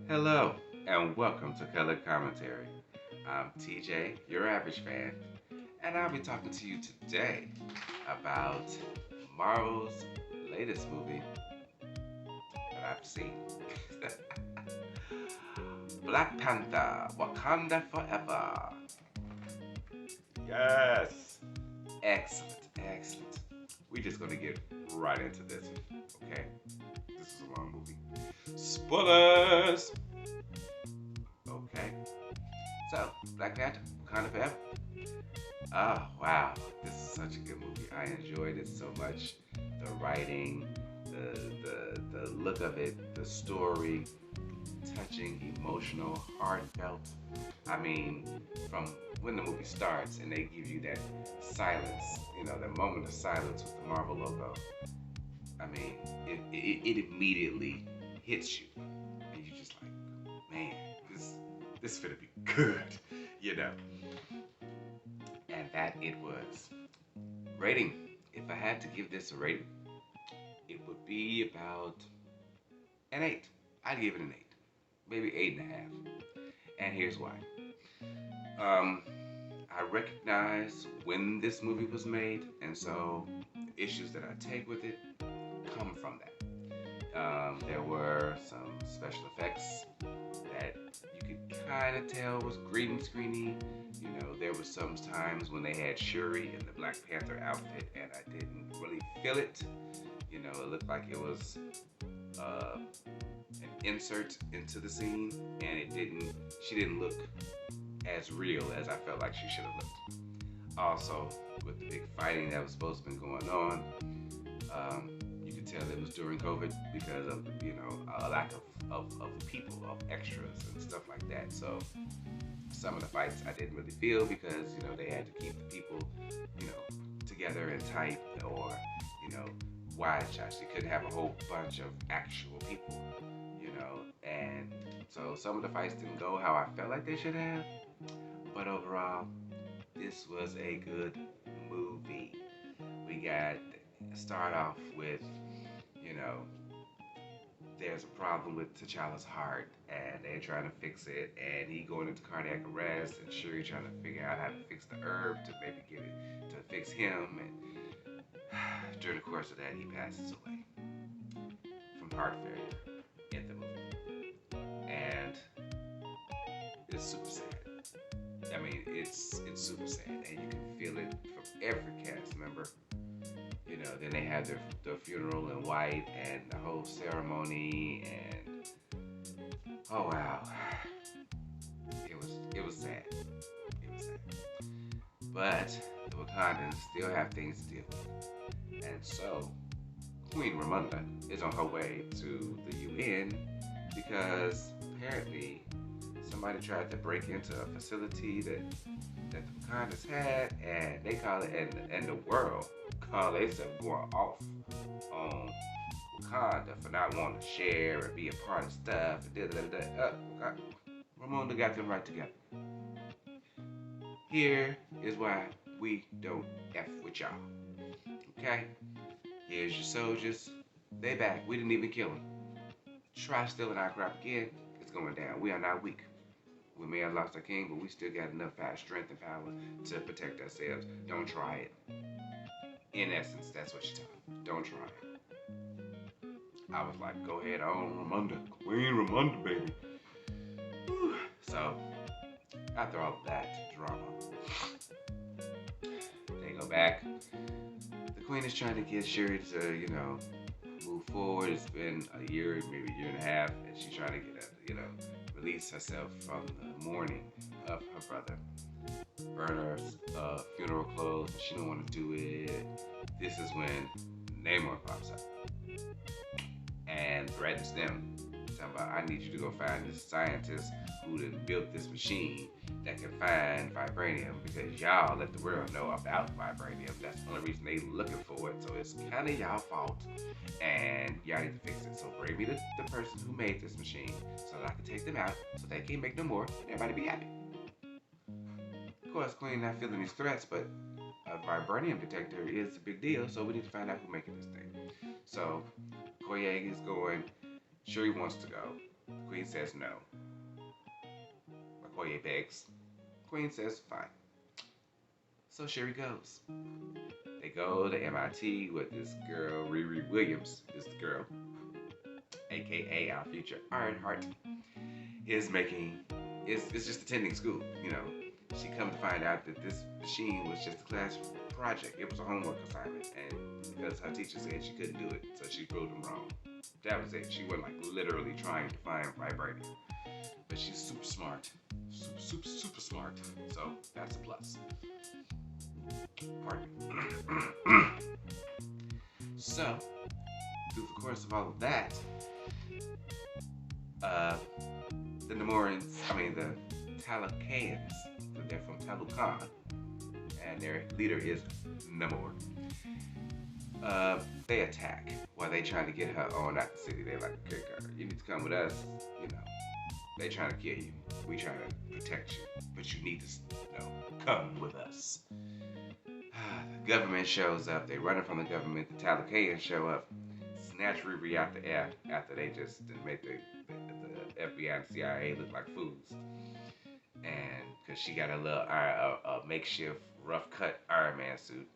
Hello, and welcome to Color Commentary. I'm TJ, your average fan, and I'll be talking to you today about Marvel's latest movie that I've seen Black Panther Wakanda Forever. Yes! Excellent, excellent. We're just gonna get right into this, okay? This is a long movie. Spoilers! Okay, so Black Panther Wakanda Forever. Oh wow, this is such a good movie. I enjoyed it so much. The writing, the look of it, the story, touching, emotional, heartfelt. I mean, from when the movie starts and they give you that silence, that moment of silence with the Marvel logo. I mean, it immediately hits you, and you're just like, man, this finna be good, you know. And that it was. Rating. If I had to give this a rating, it would be about an 8. I'd give it an 8. Maybe 8.5. And here's why. Um, I recognize when this movie was made, and so the issues that I take with it come from that. There were some special effects that you could kind of tell was green screeny. There were some times when they had Shuri in the Black Panther outfit, and I didn't really feel it. It looked like it was an insert into the scene, and she didn't look as real as I felt like she should have looked. Also, with the big fighting that was supposed to be going on, you could tell it was during COVID because of a lack of people, of extras and stuff like that. So some of the fights I didn't really feel because they had to keep the people together and tight, or wide shots. You couldn't have a whole bunch of actual people, and so some of the fights didn't go how I felt like they should have. But overall, this was a good movie. We got start off with, you know, there's a problem with T'Challa's heart, and they're trying to fix it, and he going into cardiac arrest, and Shuri trying to figure out how to fix the herb to maybe give it to fix him, and during the course of that, he passes away from heart failure in the movie, and it's super sad. I mean, it's super sad, and you can feel it from every cast member. Then they had their funeral in white and the whole ceremony, and oh wow, it was sad. It was sad. But the Wakandans still have things to deal with, and so Queen Ramonda is on her way to the UN because apparently somebody tried to break into a facility that the Wakandans had, and they call it, and the world call themselves going off on Wakanda for not wanting to share and be a part of stuff. And da, da, da, da. Ramonda got them right together. Here is why we don't F with y'all. Okay? Here's your soldiers. They back. We didn't even kill them. Try stealing our crap again. It's going down. We are not weak. We may have lost our king, but we still got enough strength and power to protect ourselves. Don't try it. In essence, that's what she's telling me. Don't try it. I was like, go ahead on, Ramonda. Queen Ramonda, baby. Whew. So, after all of that drama, they go back. The queen is trying to get Shuri to, move forward. It's been a year, maybe a year and a half, and she's trying to get release herself from the mourning of her brother. Burn her funeral clothes, and she don't want to do it. This is when Namor pops up and threatens them. Talking about, I need you to go find this scientist who done built this machine that can find vibranium, because y'all let the world know about vibranium. That's the only reason they looking for it. So it's kind of y'all fault, and y'all need to fix it. So bring me the person who made this machine so that I can take them out so they can't make no more and everybody be happy. Of course, Queen not feeling these threats, but a vibranium detector is a big deal, so we need to find out who's making this thing. So Koyeg is going. Shuri wants to go. Queen says no. Okoye begs. Queen says fine. So Shuri goes. They go to MIT with this girl, Riri Williams is the girl, aka our future Ironheart, is making is just attending school. She come to find out that this machine was just a class project. It was a homework assignment, and because her teacher said she couldn't do it, so she proved them wrong. That was it. She wasn't like literally trying to find vibranium, but she's super smart, super smart. So that's a plus. Pardon me. So through the course of all of that, the Nemorans, the Talakans, they're from Talukan, and their leader is Namor. They attack while they trying to get her on out the city. They're like, okay, girl, you need to come with us. They trying to kill you. We trying to protect you, but you need to, come with us. The government shows up. They running from the government. The Talakans show up, snatch Riri out the air after they just make the FBI and CIA look like fools. And because she got a little makeshift rough cut Iron Man suit,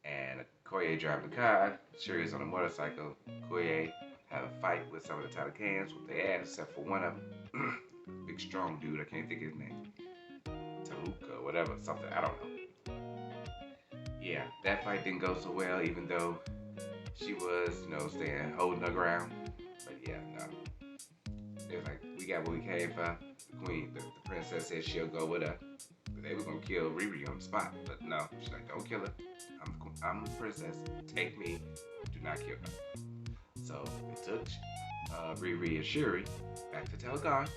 and Koye driving the car, Shuri's on a motorcycle. Koye have a fight with some of the Talakans with their ass, except for one of them, big strong dude. I can't think of his name, Taluka, whatever, something, I don't know. Yeah, that fight didn't go so well, even though she was, staying holding her ground. But yeah, no. They was like, we got what we came for. The queen, the princess said she'll go with her. But they were gonna kill Riri on the spot. But no, she's like, don't kill her. I'm the princess. Take me. Do not kill her. So they took Riri and Shuri back to Telegon.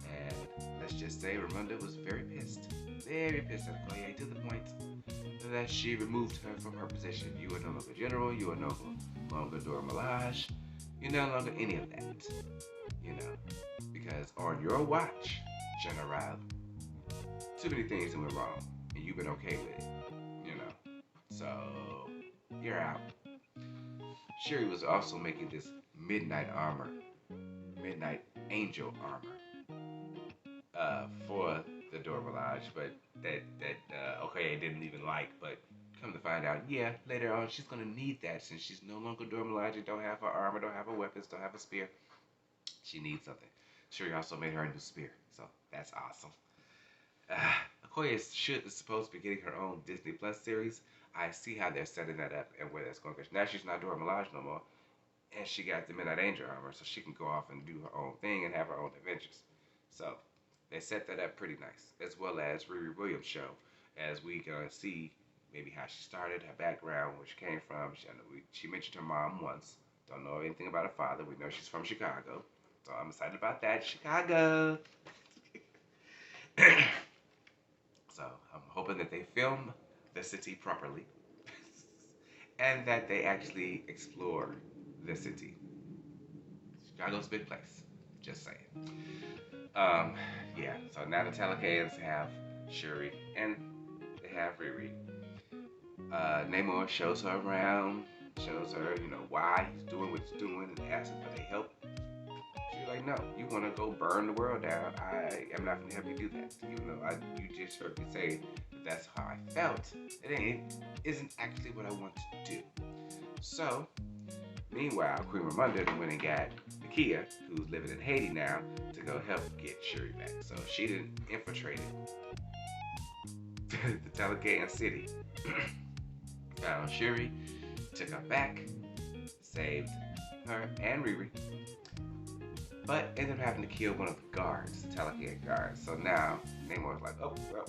And let's just say Ramonda was very pissed. Very pissed at Okoye, to the point that she removed her from her position. You are no longer general. You are no longer Dora Milaje. You're no longer any of that. Because on your watch, General, too many things that went wrong, and you've been okay with it. So you're out. Shuri was also making this midnight angel armor, for the Dora Milaje, but that Okoye didn't even like. But come to find out, yeah, later on she's gonna need that since she's no longer Dora Milaje, don't have her armor, don't have her weapons, don't have a spear. She needs something. Shuri also made her a new spear, so that's awesome. Okoye is supposed to be getting her own Disney Plus series. I see how they're setting that up and where that's going. Because now she's not Dora Milaje no more, and she got the Midnight Angel armor, so she can go off and do her own thing and have her own adventures. So they set that up pretty nice, as well as Riri Williams' show, as we gonna see maybe how she started, her background, where she came from. She mentioned her mom once. Don't know anything about her father. We know she's from Chicago. So I'm excited about that. Chicago. So I'm hoping that they film the city properly and that they actually explore the city. Chicago's a big place. Just saying. Yeah, so now the Talakans have Shuri and they have Riri. Namor shows her around, shows her, why he's doing what he's doing and asking for their help. She's like, no, you want to go burn the world down. I am not going to help you do that. You just heard me say that that's how I felt. It isn't actually what I want to do. So, meanwhile, Queen Ramonda went and got Nakia, who's living in Haiti now, to go help get Shuri back. So she didn't infiltrate the Talakan city. Found Shuri, took her back, saved her and Riri, but ended up having to kill one of the guards, the Talakan guards. So now Namor's like, oh, well,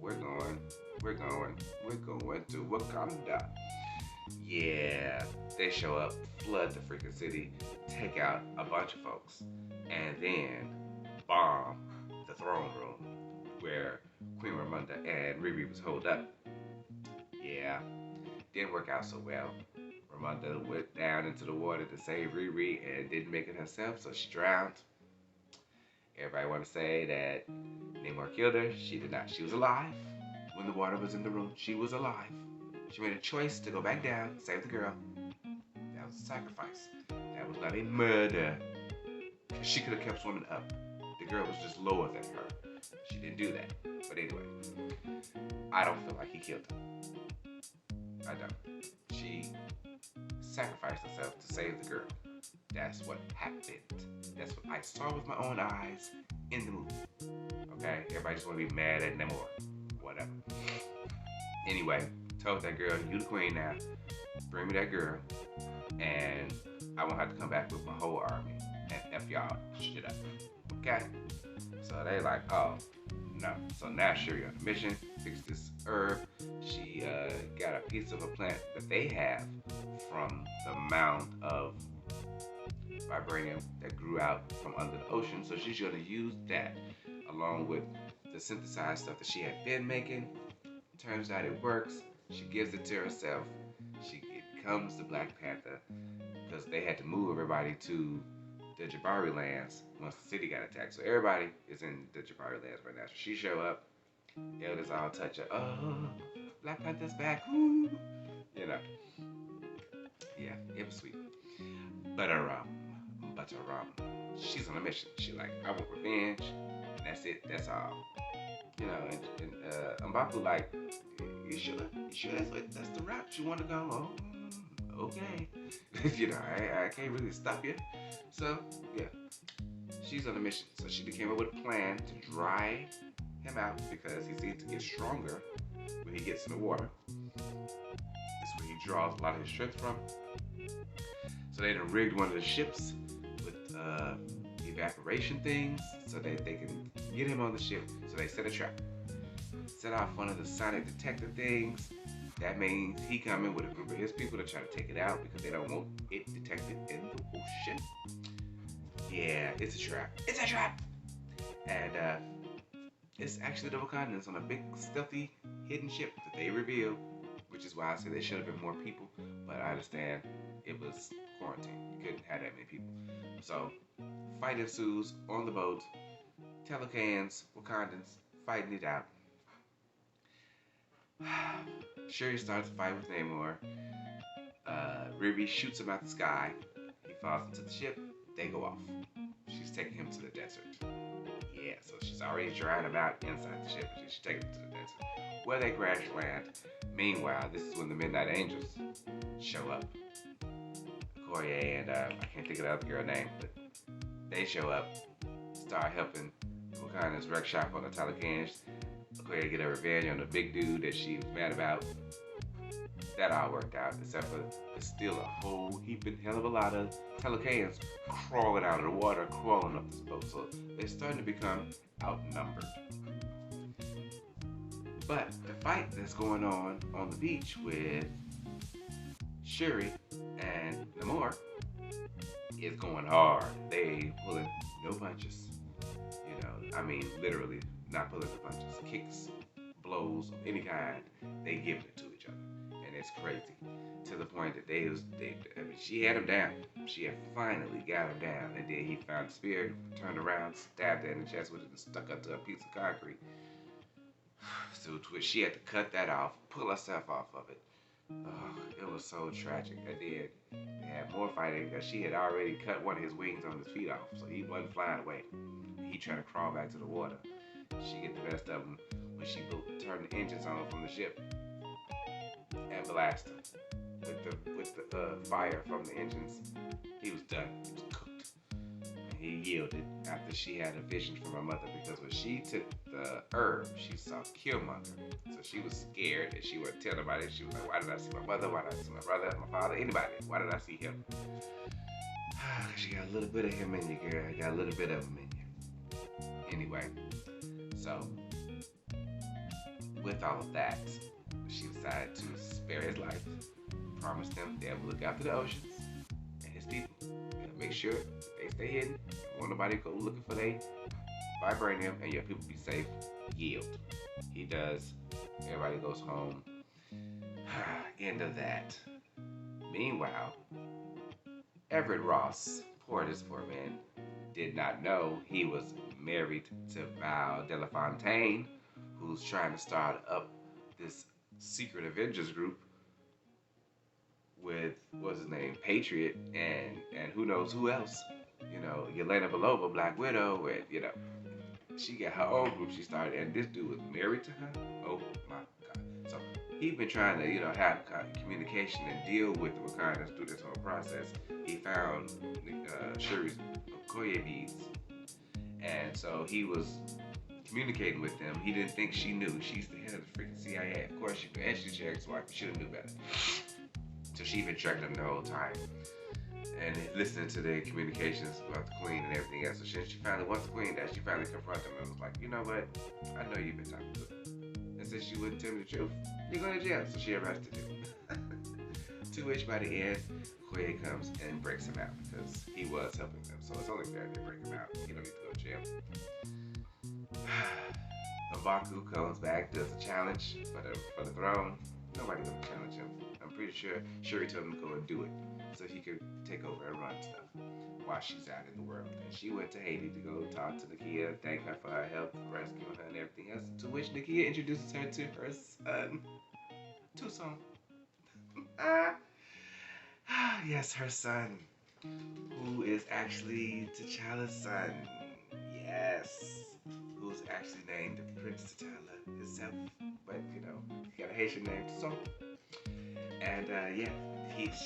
we're going to Wakanda. Yeah, they show up, flood the freaking city, take out a bunch of folks, and then bomb the throne room where Queen Ramonda and Riri was holed up. Yeah, didn't work out so well. Ramonda went down into the water to save Riri and didn't make it herself, so she drowned. Everybody want to say that Namor killed her. She did not. She was alive when the water was in the room. She was alive. She made a choice to go back down, save the girl. That was a sacrifice. That was not a murder. She could have kept swimming up. The girl was just lower than her. She didn't do that. But anyway, I don't feel like he killed her. I don't. She sacrificed herself to save the girl. That's what happened. That's what I saw with my own eyes in the movie. Okay? Everybody just want to be mad at Namor. Whatever. Anyway, told that girl, you the queen now. Bring me that girl. And I won't have to come back with my whole army and F y'all shit up. Okay? So they like, oh, no. So now Shuri on a mission, fix this herb. She got a piece of a plant that they have from the mound of vibranium that grew out from under the ocean. So she's going to use that along with the synthesized stuff that she had been making. Turns out it works. She gives it to herself. She becomes the Black Panther because they had to move everybody to the Jabari lands once the city got attacked. So everybody is in the Jabari lands right now. So she show up. Elders all touch her. Oh, Black Panther's back. Woo. You know. Yeah, it was sweet. But she's on a mission. She like, I want revenge. And that's it. That's all. You know, and Mbaku like, you sure? You sure that's the route you want to go? Oh, okay. You know, I can't really stop you. So, yeah. She's on a mission. So she came up with a plan to dry him out because he seems to get stronger when he gets in the water. That's where he draws a lot of his strength from. So they done rigged one of the ships with evaporation things so that they can get him on the ship. So they set a trap. Set off one of the sonic detector things. That means he coming with a group of his people to try to take it out because they don't want it detected in the ocean. Yeah, it's a trap. It's a trap! And it's actually the Wakandans on a big, stealthy, hidden ship that they reveal, which is why I said there should have been more people, but I understand it was quarantine. You couldn't have that many people. So, fight ensues on the boat. Telecans, Wakandans, fighting it out. Shuri starts to fight with Namor. Riri shoots him out the sky. He falls into the ship. They go off. She's taking him to the desert. Yeah, so she's already drying him out inside the ship. She's taking him to the desert, where they crash land. Meanwhile, this is when the Midnight Angels show up. Okoye and I can't think of the other girl's name, but they show up, start helping Wakanda's wreck shop on the Telecans. Okoye get her revenge on the big dude that she was mad about. That all worked out, except for there's still a whole heaping hell of a lot of Telecans crawling out of the water, crawling up this boat. So they're starting to become outnumbered. But the fight that's going on the beach with Shuri and Namor is going hard. They pulling no punches. You know, I mean, literally not pulling the punches. Kicks, blows of any kind, they giving it to each other. And it's crazy. To the point that I mean, she had him down. She had finally got him down. And then he found the spear, turned around, stabbed her in the chest with it, and stuck her to a piece of concrete. So she had to cut that off, pull herself off of it. Oh, it was so tragic. And then they had more fighting because she had already cut one of his wings on his feet off, so he wasn't flying away. He tried to crawl back to the water. She get the best of him when she turned the engines on from the ship and blast him with the fire from the engines. He was done. He was cooked. And he yielded after she had a vision from her mother because when she took the herb, she saw Killmonger. So she was scared and she wouldn't tell nobody. She was like, why did I see my mother? Why did I see my brother, my father, anybody? Why did I see him? Because you got a little bit of him in you, girl. You got a little bit of him in you. Anyway, so with all of that, she decided to spare his life, promised him they would look after the oceans and his people, and make sure they stay hidden. Won't nobody go looking for their vibranium and your people be safe. Yield. He does. Everybody goes home. End of that. Meanwhile, Everett Ross, poor man, did not know he was married to Val Delafontaine, who's trying to start up this secret Avengers group with, what's his name, Patriot, and who knows who else. Yelena Belova, Black Widow, and she got her own group she started, and this dude was married to her. Oh my God! So he been trying to have communication and deal with the Wakandans through this whole process. He found Shuri's Okoye beads, and so he was communicating with them. He didn't think she knew. She's the head of the freaking CIA. Of course, she's your ex-wife. You should have knew better. So she been tracking them the whole time and listening to their communications about the queen and everything else. So she finally, once the queen died, she finally confronted him and was like, you know what? I know you've been talking to her. And since you wouldn't tell me the truth, you're going to jail. So she arrested him. To which by the end, Okoye comes and breaks him out because he was helping them. So it's only fair they break him out. He don't need to go to jail. Mbaku comes back, does a challenge for the throne. Nobody gonna challenge him. I'm pretty sure Shuri told him to go and do it so he could take over and run stuff while she's out in the world. And she went to Haiti to go talk to Nakia, thank her for her help, rescuing her and everything else. To which Nakia introduces her to her son, Tucson. Yes, her son, who is actually T'Challa's son. Yes. Who's actually named Prince T'Challa himself, but he got a Haitian name, so. And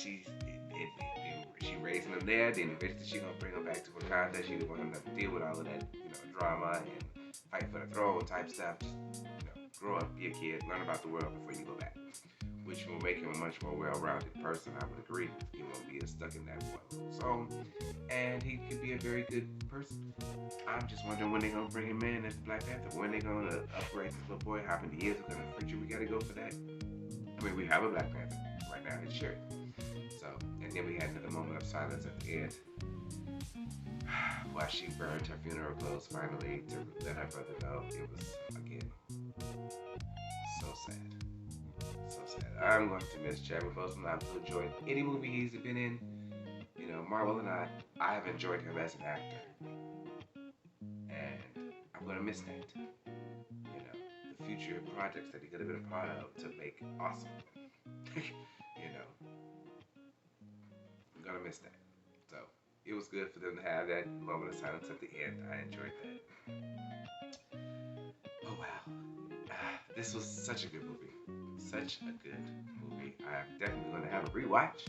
she raising him there. Then eventually she gonna bring him back to Wakanda. She didn't want him to deal with all of that, drama and fight for the throne type stuff. Just grow up, be a kid, learn about the world before you go back, which will make him a much more well-rounded person. I would agree. He won't be as stuck in that one little zone, and he could be a very good person. I'm just wondering when they're gonna bring him in as Black Panther. When they're gonna upgrade this little boy? How many years? What kind of future we gotta go for that? I mean, we have a Black Panther right now. It's Shuri. So, and then we had another moment of silence at the end while she burned her funeral clothes finally to let her brother know. It was again so sad. So sad. I'm going to miss Chadwick Boseman. I've enjoyed any movie he's been in. Marvel and I have enjoyed him as an actor. And I'm going to miss that. The future projects that he could have been a part of to make awesome. I'm going to miss that. So, it was good for them to have that moment of silence at the end. I enjoyed that. Oh, wow. This was such a good movie. Such a good movie. I'm definitely going to have a rewatch,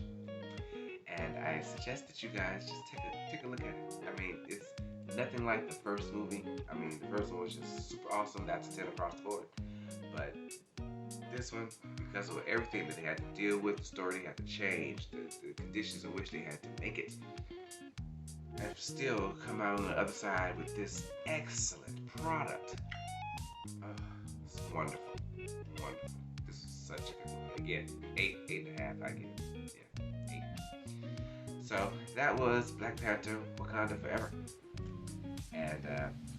and I suggest that you guys just take a look at it. I mean, it's nothing like the first movie. I mean, the first one was just super awesome. That's a 10 across the board. But this one, because of everything that they had to deal with, the story they had to change, the conditions in which they had to make it, have still come out on the other side with this excellent product. It's wonderful. Wonderful. This is such a good movie. Again, 8.5, I give it. Yeah, 8. So that was Black Panther, Wakanda Forever. And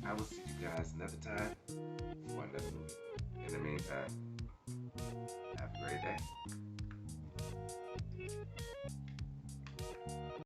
I will see you guys another time for another movie. In the meantime, have a great day.